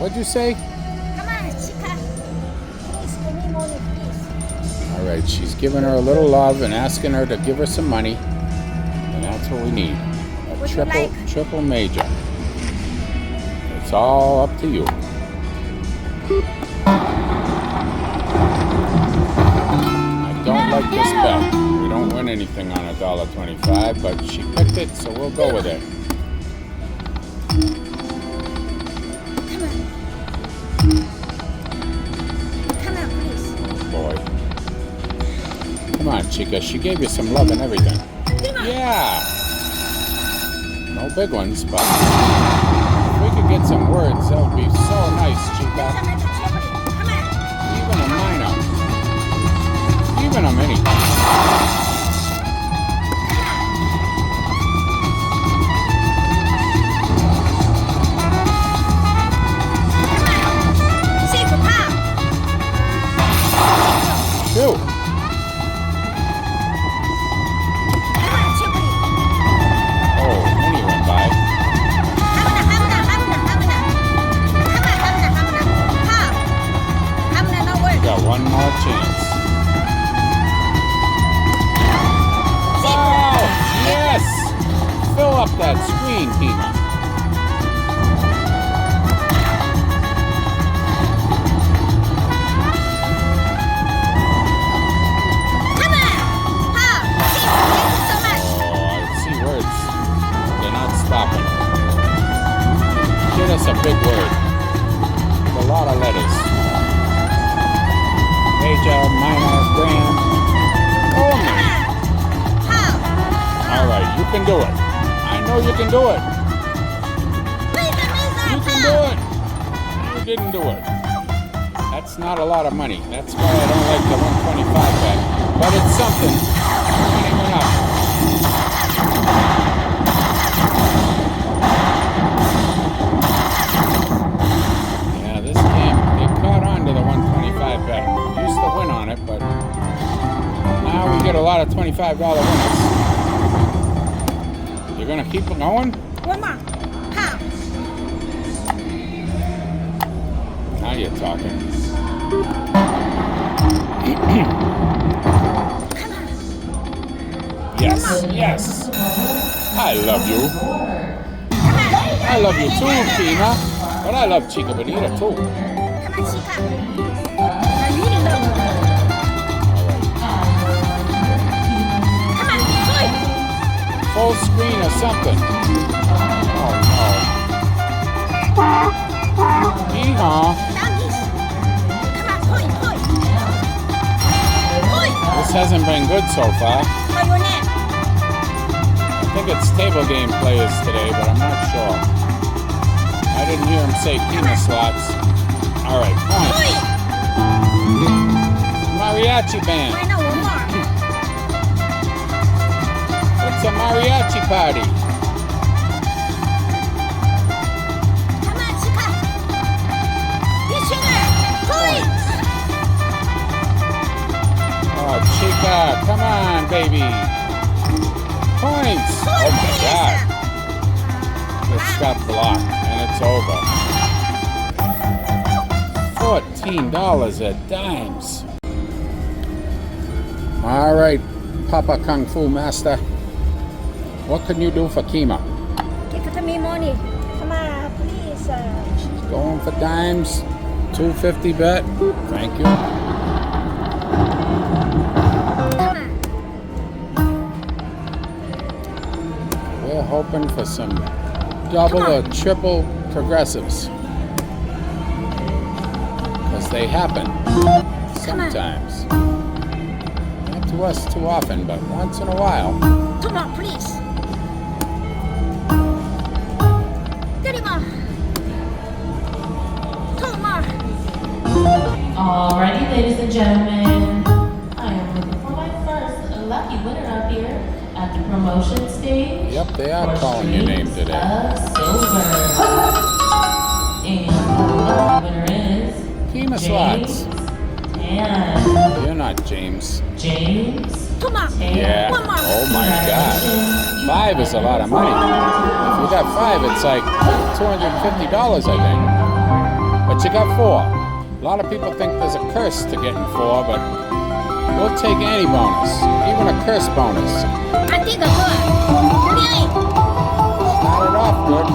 What'd you say? Come on, chica. Please give me money, please. All right, she's giving her a little love and asking her to give her some money. And that's what we need. A triple major. It's all up to you. I don't like this bet. We don't win anything on $1.25, but she picked it, so we'll go with it. Come on, please. Oh boy. Come on, Chica. She gave you some love and everything. Yeah. No big ones, but if we could get some words, that would be so nice, Chica. Come on. Even a minor. Even a mini. Two. Oh, mini went by. We got one more chance. Oh, yes! Fill up that screen, Kima. Stopping. Get us a big word. A lot of letters. Major, minor, grand. Only. Alright, you can do it. I know you can do it. You can do it. You didn't do it. That's not a lot of money. That's why I don't like the 125 bet. But it's something. Money went up. To the 125 bet. Used to win on it, but now we get a lot of $25 winners. You're gonna keep it going? One more. Pow. Now you're talking. Yes, yes. I love you. I love you too, Kima. But I love Chica Bonita too. Full screen or something. Oh no. Hee-haw. This hasn't been good so far. I think it's table game players today, but I'm not sure. I didn't hear him say Kimaslots. All right, points. Mariachi band. It's a mariachi party. Come on, Chica. Points. Oh, Chica, come on, baby. Points. Oh my God. This got blocked, and it's over. $14 at dimes. All right, Papa Kung Fu Master. What can you do for Kima? Give me money. Come on, please. She's going for dimes. $2.50 bet. Thank you. Come on. We're hoping for some double or triple progressives. Because they happen sometimes. Not to us too often, but once in a while. Come on, please. Alrighty, ladies and gentlemen, I am looking for my first lucky winner up here at the promotion stage. Yep, they are calling your name today. Silver. And the lucky winner is Kimaslots. And You're not James. James. Come on. Yeah. One more. Oh my God. 5 is a lot of money. If you got 5, it's like $250, I think. But you got 4. A lot of people think there's a curse to getting 4, but we'll take any bonus, even a curse bonus. I think a good. 38. Started off good.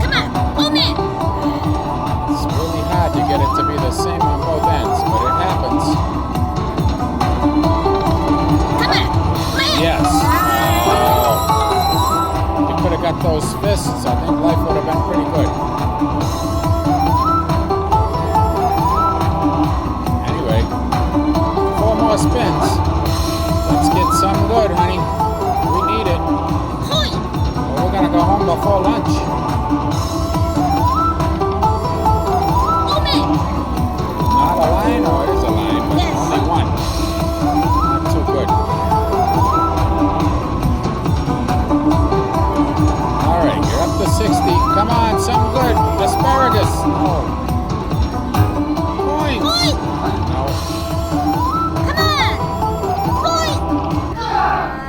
Come on, woman. It's really hard to get it to be the same on both ends, but it happens. Come on, man. Yes. Oh. You could have got those fists. I think life would have been pretty good. Anyway, 4 more spins. Let's get some good, honey. We need it. Hoi. Well, we're gonna go home before lunch. Woman. Not a line, or it is a line, but Yes. only one. Not too good. All right, you're up to 60. Come on, some good. Asparagus. No. Points. Hoi. No. Come on. Hoi.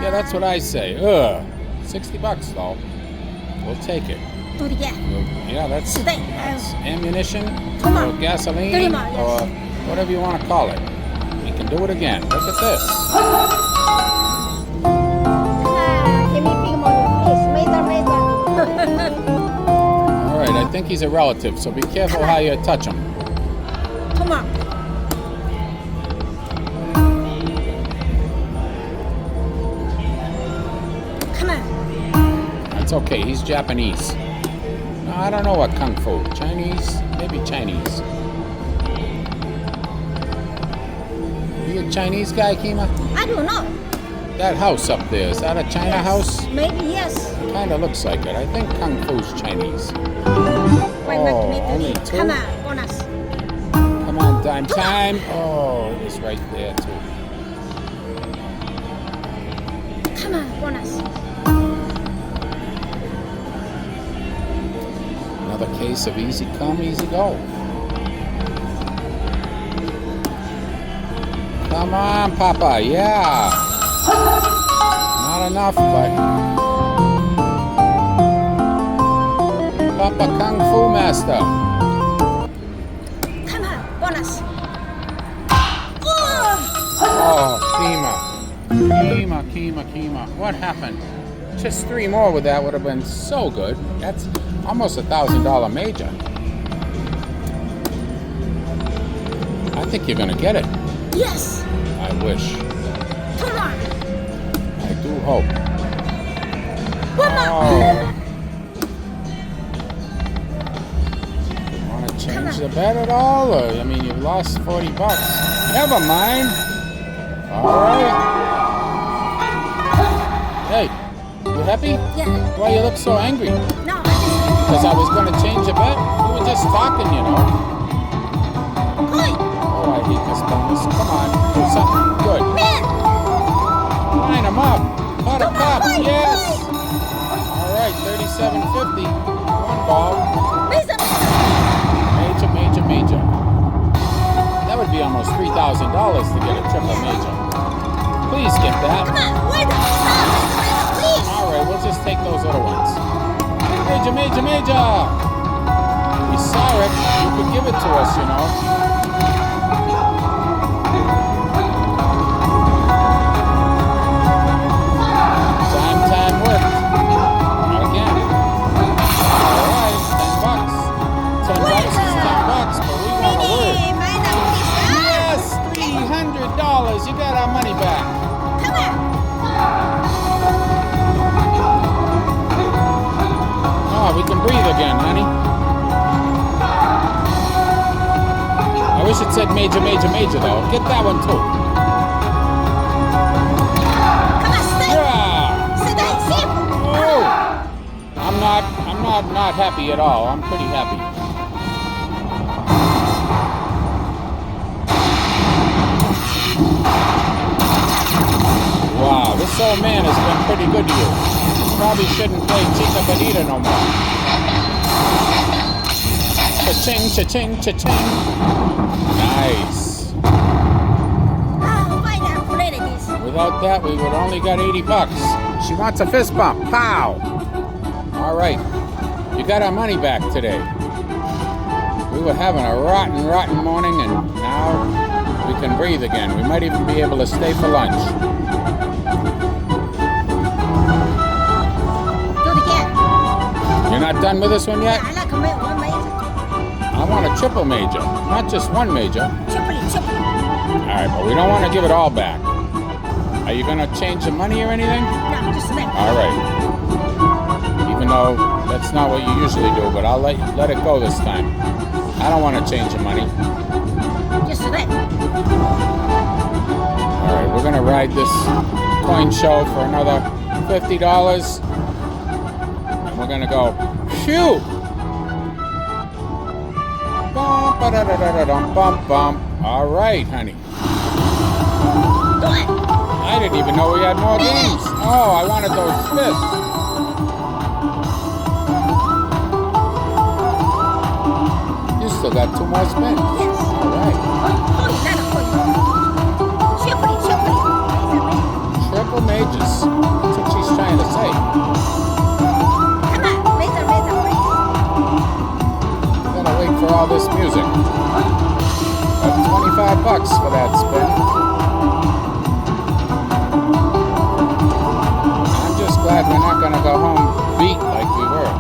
Yeah, that's what I say. Ugh. $60 though. We'll take it. 38. Yeah, that's Today. ammunition Come or on. gasoline 30 more, yes. or whatever you want to call it. We can do it again. Look at this. Give me big money, please. Major. All right, I think he's a relative, so be careful how you touch him. Come on. Come on. That's okay. He's Japanese. No, I don't know what kung fu. Chinese? Maybe Chinese. You a Chinese guy, Kima? I don't know. That house up there, is that a China house? Maybe yes. Kind of looks like it. I think kung fu's Chinese. Why not Oh, me only today? 2? Come on, bonus. Come on, dime time. Oh, it was right there, too. Come on, bonus. Another case of easy come, easy go. Come on, Papa. Yeah. Not enough, but Papa Kung Fu Master. Come on, bonus. Oh! Oh, Kima. What happened? Just 3 more with that would have been so good. That's almost $1,000 major. I think you're gonna get it. Yes. I wish. Come on. I do hope. One more. Oh. You want to change the bet at all? Or, I mean, you've lost $40. Never mind. All right. Hey, you happy? Yeah. Why you look so angry? No, I just. Because I was going to change the bet? We were just talking, you know. Hoi. Oh, I hate this bonus. Come on, do something good. Man. Line them up. Pot a Come on, pop. hoi, Yes. hoi. All right, 37.50. 1 ball. Major. Major. That would be almost $3,000 to get a triple major. Please get that. Come on, wait. Stop. Please. All right, we'll just take those other ones. Major. We saw it. You could give it to us, you know. Time worked. Again. All right, $10. $10 is $10, but we want a word. Hey, minor, please. Yes, $300. You got our money back. Come on. Oh, we can breathe again, honey. I wish it said major, though. Get that one, too. Come on, stay. Yeah. Stay. Simple. Oh. I'm not happy at all. I'm pretty happy. Wow, this old man has been pretty good to you. Probably shouldn't play Chica Bonita no more. Cha-ching. Nice. Oh, why not play this? Without that, we would only got $80. She wants a fist bump. Pow! All right. You got our money back today. We were having a rotten morning, and now we can breathe again. We might even be able to stay for lunch. Do it again. You're not done with this one yet? I like one major. I want a triple major, not just one major. Triple. All right, but we don't want to give it all back. Are you going to change the money or anything? No, just that. All right. Even though that's not what you usually do, but I'll let it go this time. I don't want to change the money. Just that. All right, we're going to ride this coin show for another $50. And we're going to go, phew! Bum, ba-da-da-da-da-dum, bum, bum. All right, honey. Do it. I didn't even know we had more games. Oh, I wanted those fists. You still got 2 more spins. Yes. All right. Triple. Triple majors. That's what she's trying to say. Come on, major, please. Gotta wait for all this music. Got $25 for that spin. I'm just glad we're not gonna go home beat like we were.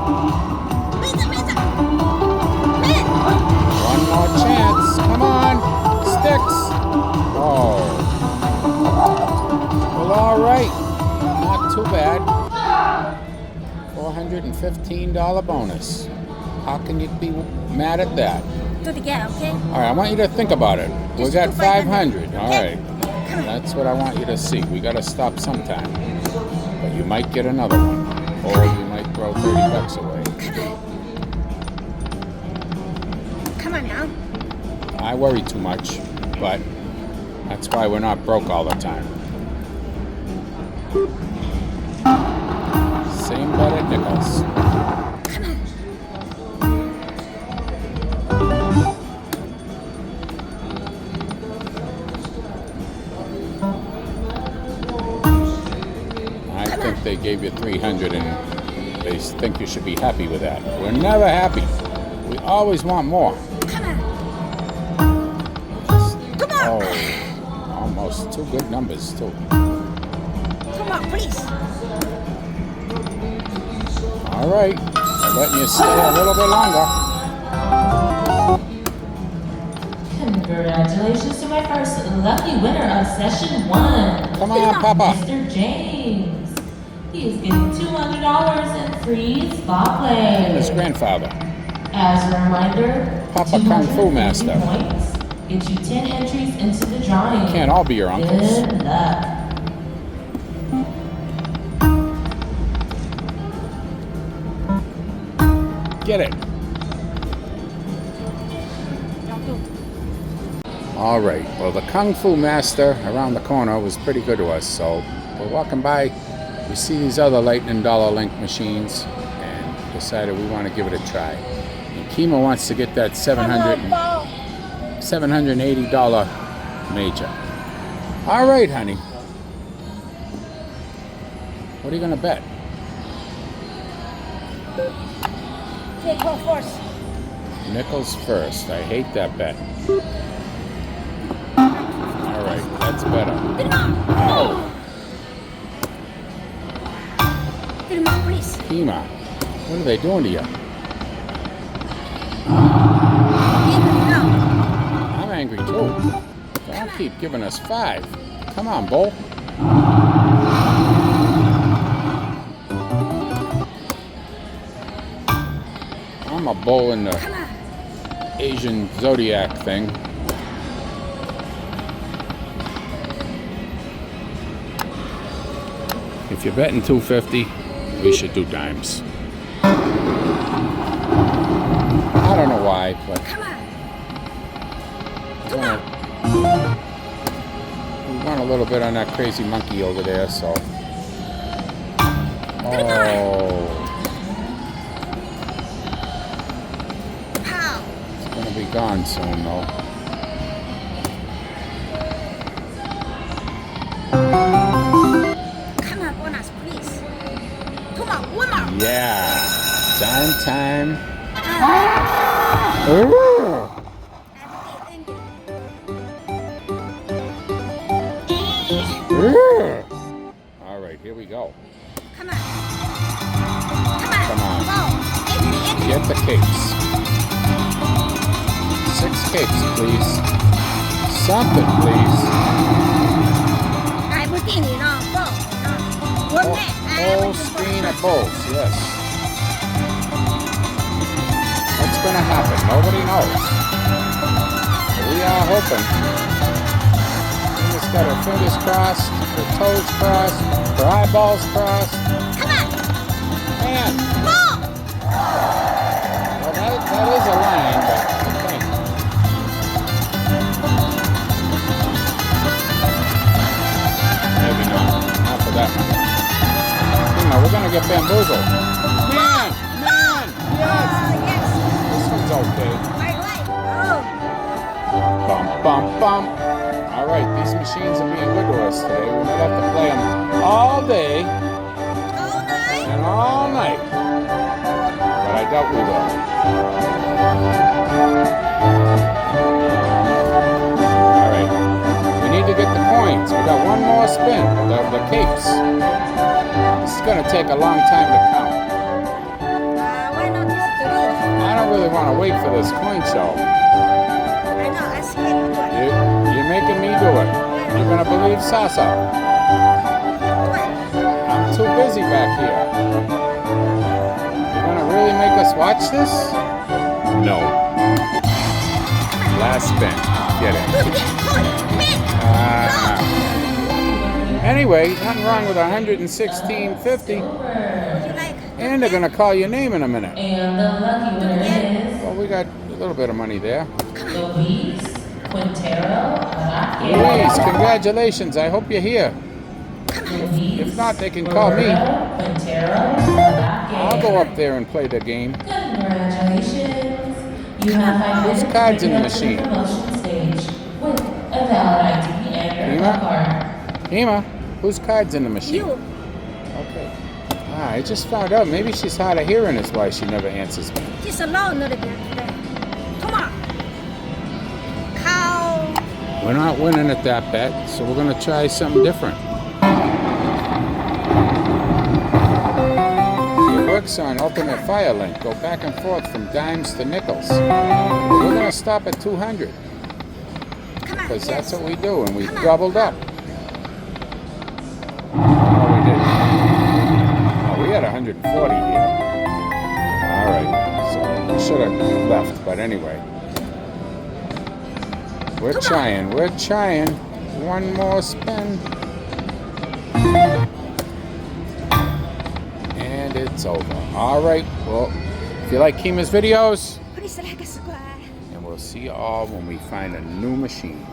Major. One more chance. Come on. Sticks. Oh. Well, all right. Not too bad. $415 bonus. How can you be mad at that? Do it again, okay? All right, I want you to think about it. We Just got do 500. 500. All right. That's what I want you to see. We got to stop sometime. But you might get another one. Or you might throw $30 away. Come on now. I worry too much, but that's why we're not broke all the time. Same bet at nickels. I think they gave you 300 and they think you should be happy with that. We're never happy. We always want more. Come on. Oh, almost 2 good numbers too. Come on, please. All right, I'm letting you stay a little bit longer. Congratulations to my first lucky winner of session 1. Come on, Papa. Mr. James. He is getting $200 in free spot play. His grandfather. As a reminder, Papa Kung Fu 250 Master. points get you 10 entries into the drawing. Can't all be your uncles. Good luck. Get it. All right. Well, the Kung Fu Master around the corner was pretty good to us. So we're walking by. We see these other Lightning Dollar Link machines and decided we want to give it a try. And Kima wants to get that $780 major. All right, honey. What are you going to bet? Take one first. Nickels first. I hate that bet. All right, that's better. Oh, Come on, please. Kima, what are they doing to you? I'm angry too. Don't keep giving us 5. Come on, Bull. I'm a bull in the Asian zodiac thing. If you're betting 250, we should do dimes. I don't know why, but we won a little bit on that crazy monkey over there, so. Oh. It's gonna be gone soon, though. Come on, bonus, please. Come on, one more. Yeah. Time. Ooh. here we go. Come on. Come on. Come on. Go. Get the capes. 6 capes, please. Something, please. Ai, Butini, no. Go. No. One man. Whole screen of bowls, yes. What's going to happen? Nobody knows. We are hoping. We just got our fingers crossed, our toes crossed, our eyeballs crossed. Come on. And, Go. well, that is a line, but okay. Maybe not. Not for that one. Kima, we're going to get bamboozled. Man! Yes! Oh, yes. This one's okay. Right. Oh. Bum, bum, bum. All right, these machines are being good to us today. We might have to play them all day All night. and all night. But I doubt we will. All right. We need to get the coins. We got one more spin. The capes. This is going to take a long time to count. Why not just do it? I don't really want to wait for this coin show. I know. I see him do it. You're making me do it. You're going to believe Sasa. I'm too busy back here. You're going to really make us watch this? No. Last spin. Get it. Anyway, nothing wrong with 116.50. You like? And they're going to call your name in a minute. And the lucky winner Well, we got a little bit of money there. is Luis Quintero. Louise, congratulations. I hope you're here. If not, they can call me. I'll go up there and play the game. Congratulations. You have 5 Whose minutes card's to in the get up to machine? promotion stage with a valid ID and your Kima? card. Kima, whose card's in the machine? You. Okay. I just found out. Maybe she's hard of hearing is why she never answers me. Just alone a little bit today. Come on. Cow. We're not winning at that bet, so we're going to try something different. It works on Ultimate Fire Link. Go back and forth from dimes to nickels. We're going to stop at 200 Come on. because that's yes. what we do, and we Come on. doubled up. No, we didn't. Oh, we had 140 here. All right, so we should have left, but anyway. We're trying. We're trying. One more spin. And it's over. All right. Well, if you like Kima's videos, Please like us. and we'll see you all when we find a new machine.